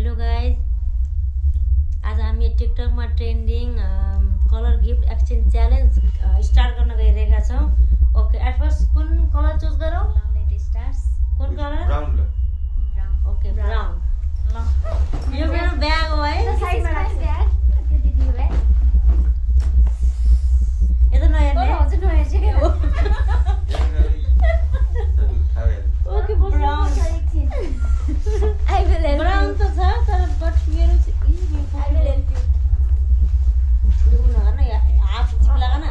Hello guys, आज हामी टिकटकमा trending colour gift exchange challenge start गर्न गइरहेका छौँ। ओके, एट फर्स्ट कुन कलर चुज गरौँ? कुन कलर? ब्राउन ल। Okay, brown. ल, यो मेरो ब्याग हो है। साइडमा राख्छु ब्याग। त्यो दिदीको ब्याग। यता नहेर्ने। हजुर नहेर्छु के हो? Okay, brown. I will help brown you. त छ तर बट मेरो चाहिँ I will help you. यो न हात चिप्ला न।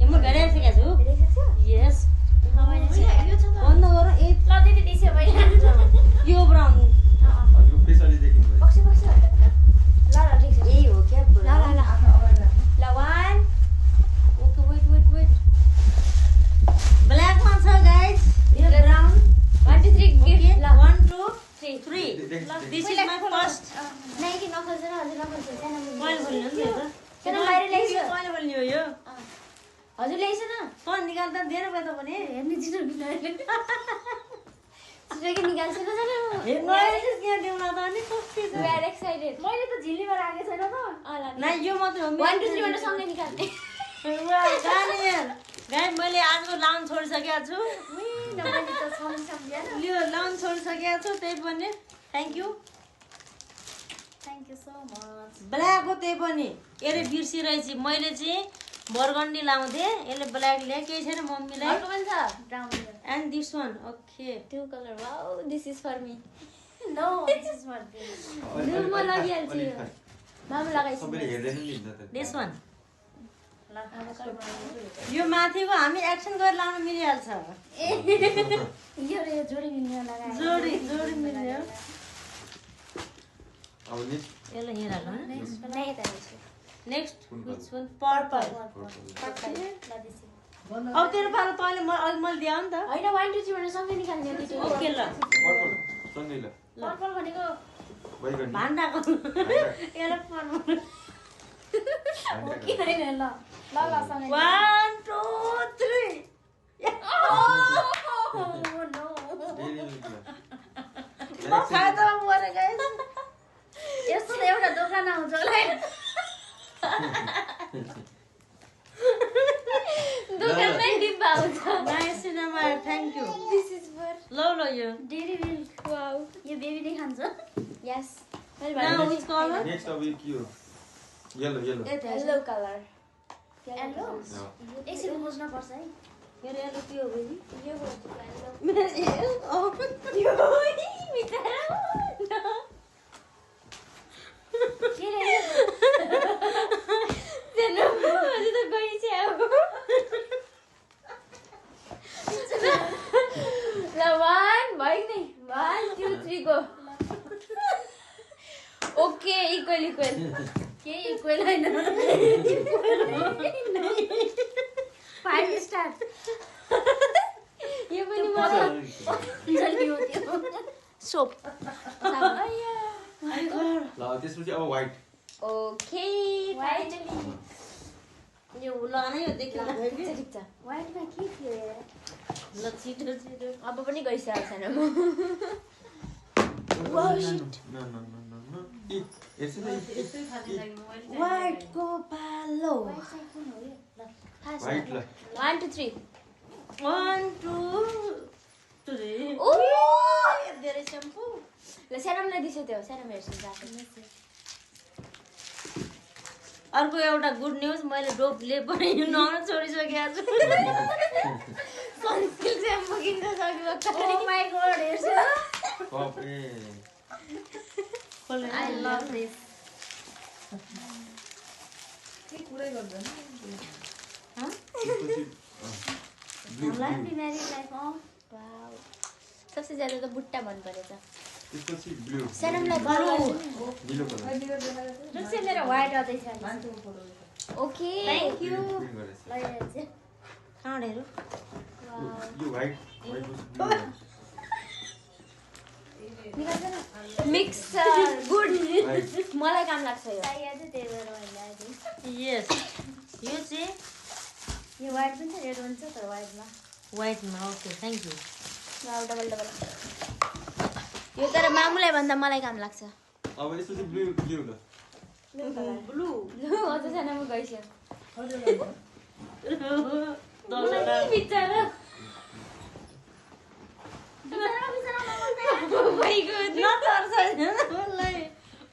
यो म भेटाइसकेको छु। यस। यो छ त। बन्द गर। ए ल दिदी दिसो भइ। यो ब्राउन। हजुरको फेस अलि देखिनु भयो। Box box. ल ल ठिक छ। यही हो क्या ल ब्राउन। ल ल। ल 1 ओके, वेट। ब्ल्याकमा छ गाइज। यो ब्राउन। 1 2 3 गिफ्ट ल 1 2 3 देख, 3 देख। This is my first. नै कि नखल्छ न हजुर नखल्छ सानो मैले बोल्नु नि त। सानो बाहिर ल्याइस मैले बोल्ने हो यो। हजुर ल्याइस न त निकाल्दा धेरै भयो त भने। हेर्ने जिरो बिलाले छिटो निकाल्छु न जानु हेर्नु यहाँ देऊ न त अनि कस्तो छ। वी आर एक्साइटेड मैले त झिल्लीमा राखेको छैन त न यो मात्र हो। 1 2 3 भनेर सँगै निकाल्ने गाइज मैले आजको लाउन छोडिसकेको छु। नभए त सम्झ्यान यो लाउन छोडिसकेको छु, त्यही पनि thank you so much black हो त्यही पनि। यसले बिर्सिरहेछ। मैले चाहिँ बर्गन्डी लाउँथेँ, यसले ब्ल्याक ल्याए। केही छैन मम्मीलाई। अर्को पनि छ brown and this one. Okay, two colour wow this is for me no this is for this म लगाइहाल्छु यो मामा लगाइछु सबैले हेर्दैन नि त। This one. यो माथिको हामी एक्सन गरेर लाउन मिलिहाल्छ। यो जोडी मिल्ने लगाए जोडी मिल्यो। अब नेक्स्ट यसलाई यहाँ राख्नु होइन। नै यता हेर्छु नेक्स्ट विच वान? पर्पल। अब तेरो पालो तैँले अघि मैले दिएँ नि त। होइन 1 2 3 भनेर सँगै निकाल्ने दुईटै ओके ल। पर्पल सँगै ल। पर्पल भनेको बैगनी भान्डाको यसलाई पर्पल। ओके होइन ल ल ल सँगै 1 2 3 नो डेली म फाइदा मरे गाइस। यस्तो त एउटा दोकान आउँछ होला दोकानमै डिब्बा आउँछ nice cinema, thank you. This is for ल यो डेरी मिल्क वाओ यो बेबीले खान्छ yes now which colour? Next अब यो के हो? येलो येलो कलर येलो एकछिन बुझ्न पर्छ है मेरो यसले के हो बेबी? यो हो मेरो यो मिठाई अझै त गइसक्यो ल 1 भयो नि 1 2 3 गो ओके इक्वल के इक्वल हैन 5 स्टार यो पनि म जल्दी हो त्यो सोप ल त्यसपछि अब व्हाइट ओके फाइनली यो लगाना यो देखिन ठिक छ व्हाइटमा के थियो यार ल छिटो अब पनि गइसकेको छैन म व्हाइट को पालो। व्हाइट ल 1 2 3 1 2 3 ओ धेरै स्याम्पू। ल सेरमलाई दिसो त्यो सेरम हेर्छु जाके अर्को एउटा गुड न्युज, मैले डोपले पनि नुहाउन छोडिसकेको छु। सनस्क्रिन स्याम्पू किन्न सक्यो ओ माई गॉड, हेर्छु cup A I love this के कुरै गर्दैन ह? Blue happy married life wow सबसे ज्यादा त बुट्टा मन परेछ त्यसपछि ब्लू सेरमलाई ब्लू नीलो कलर जस्तै मेरो व्हाइट आउँदैछ ओके थ्याङ्क यू। ल हेर्छु कहाँबाट हेरौँ? यो white blue mixer good white मलाई काम लाग्छ यो यस, यो चाहिँ यो व्हाइट पनि छ रेड पनि छ तर व्हाइटमा व्हाइटमा। Okay, thank you. Double double यो तर मामुलाई भन्दा मलाई काम लाग्छ अब यसपछि ब्लू ब्लू ल ब्लू ब्लू अझ सानोमा गइसक्यो बिचरा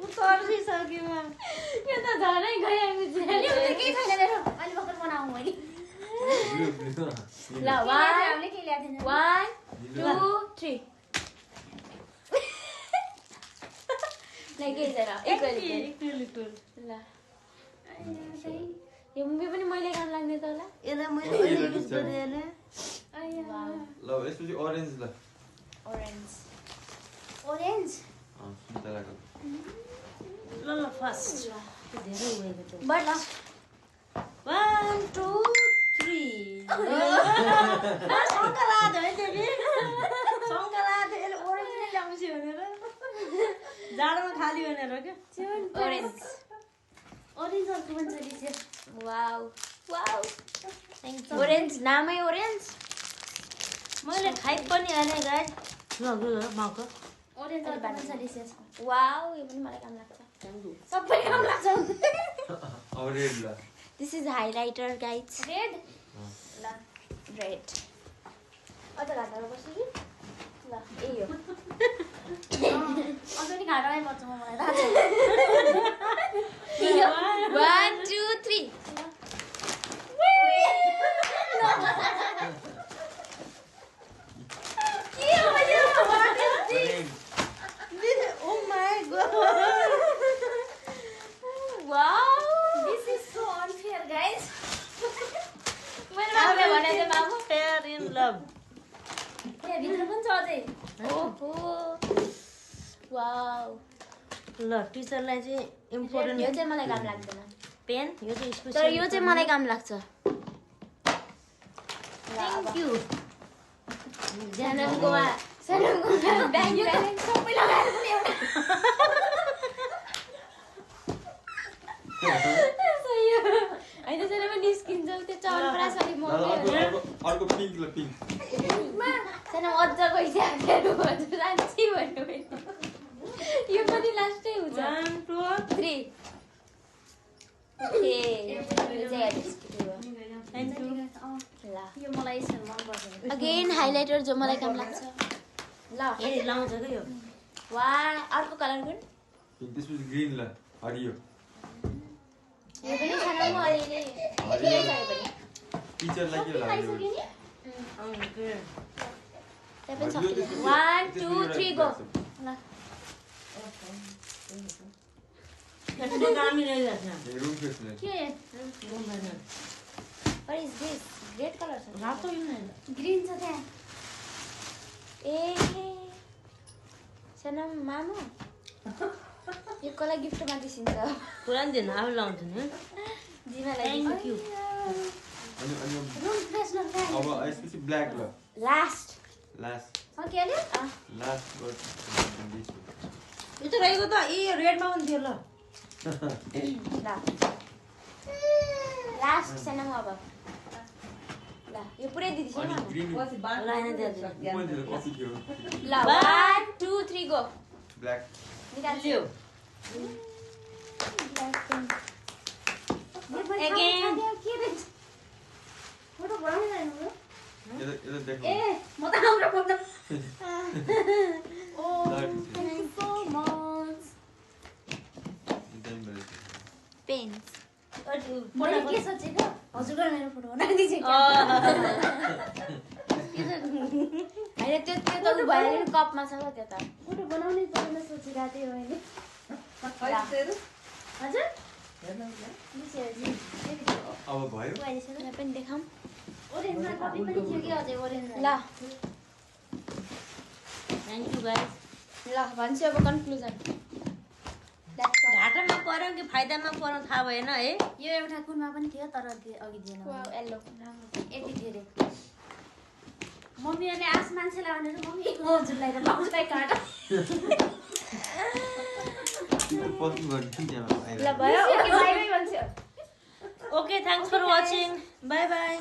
उतर्सिसक्यो यो त झनै गइरहेको छ केही छैन मेरो अलि भर्खर बनाऊ मैले ब्लू ब्लू ल 1 केही ल्याएको थिएन 1 2 3 लाइक जरा इक्वल ल यो मुभी पनि मैले काम लाग्ने त होला यसलाई मैले युज गरेँ ल यसपछि ऑरेंज ल ओरेन्ज ओरेन्ज सुन्तलाको ल फर्स्ट धेरै उयो छ बट 1 2 3 सङ्कला है देवी सङ्कला यसले ओरेन्ज नै ल्याउँछु भनेर जाडोमा खाली भनेर क्या ओरेन्ज ओरेन्ज अर्को पनि चलिन्छ वाउ वाउ थ्याङ्क ओरेन्ज नामै ओरेन्ज मैले खाइ पनि हालेँ गाइस ल माउको ओरेन्ज अर्को पनि चलिन्छ वाउ यो पनि मलाई काम लाग्छ सबै काम लाग्छ अब रेड ल this is highlighter guys red ल रेड अझ घाटामा बस्छु कि ल ए यो अझ पनि घाटामै पर्छ म मलाई थाहा छ 1 2 3 Oh my god wow this is so unfair guys मैले मामुले भने चाहिँ मामु फेयर इन लभ त्यहाँ भित्र पनि छ अझै ओहो वाउ ल टिचरलाई चाहिँ इम्पोर्टेन्ट यो चाहिँ मलाई काम लाग्दैन पेन यो चाहिँ तर स्पेशल यो चाहिँ मलाई काम लाग्छ थ्याङ्क यू जनमकोमा ब्याङ्क ब्यालेन्स सबै लगाएर पनि एउटा सही हो होइन सानोमा निस्किन्छ त्यो चौरपरास अलिक ल महँगै अर्को पिङ्क ल पिङ्क सानो अझ गइसक्यो साँच्ची भन्नु यो पनि लास्टै हुन्छ 1 2 3 ओके यो चाहिँ एडिस्किट हो थ्याङ्क यू ल यो मलाई यसरी मन पर्छ अगेन हाइलाइटर जो मलाई काम लाग्छ ल ए लाउँछ के यो वा अर्को कलर कुन पिङ्क त्यसपछि ग्रीन ल हरियो यो पनि सानोमा अलिअलि हरियो पनि टिचरलाई के लाग्यो ओके त्यहाँ पनि सक्यो 1 2 3 गो ल कति दामी रहेछ रूम फ्रेशनर के What is this? Red color छ रातो यो नै ग्रीन छ त्यहाँ ए सनम मामु यो कसलाई गिफ्टमा दिसिन्छ पुरानो दिन अब लाउँछ नि जिमालाई थ्याङ्क यू अनि रुम फ्रेसनर कहाँ अब यसपछि ब्ल्याक ल लास्ट लास्ट सकिहाल्यो लास्ट वर्ड यो त रहेको त ए रेडमा पनि थियो ल लास्ट सनम अब ल यो पुरै दिदिस् अनि न ग्रीन लाइन दिन्छ मैले कफी थियो ल 1 2 3 गो ब्ल्याक निकाल्छु Again. के रहेछ फोटो बनाउनु जानु हो यो देखौ ए म त हाम्रो फोटो ओ That is it. Thank you so much pens मैले के सोचेको हजुरको मेरो फोटो बनाइदिन्छ हैन त्यो त भयो कपमा छ ल त्यो त फोटो बनाउनै पर्ने सोचिरहेको थिएँ मैले हजुर अब भयो यहाँ पनि देखाऊँ ओरेन्जमा कपी पनि थियो कि अझै ओरेन्ज ल थ्याङ्क यू गाइस ल भन्छु अब कन्क्लुजन घाटामा पर्यो कि फाइदामा पर्यो थाहा भएन है यो एउटा कुनमा पनि थियो तर अघि दिएन वाउ येल्लो यति थियो अरे मम्मीहरूले आस मान्छेलाई भनेर मम्मी हजुरलाई त लाउँछलाई काटा पत्नी गर्नु त्यहाँ ल आइरहेको भयो ओके बाइ बाइ भन्छु okay thanks for watching bye by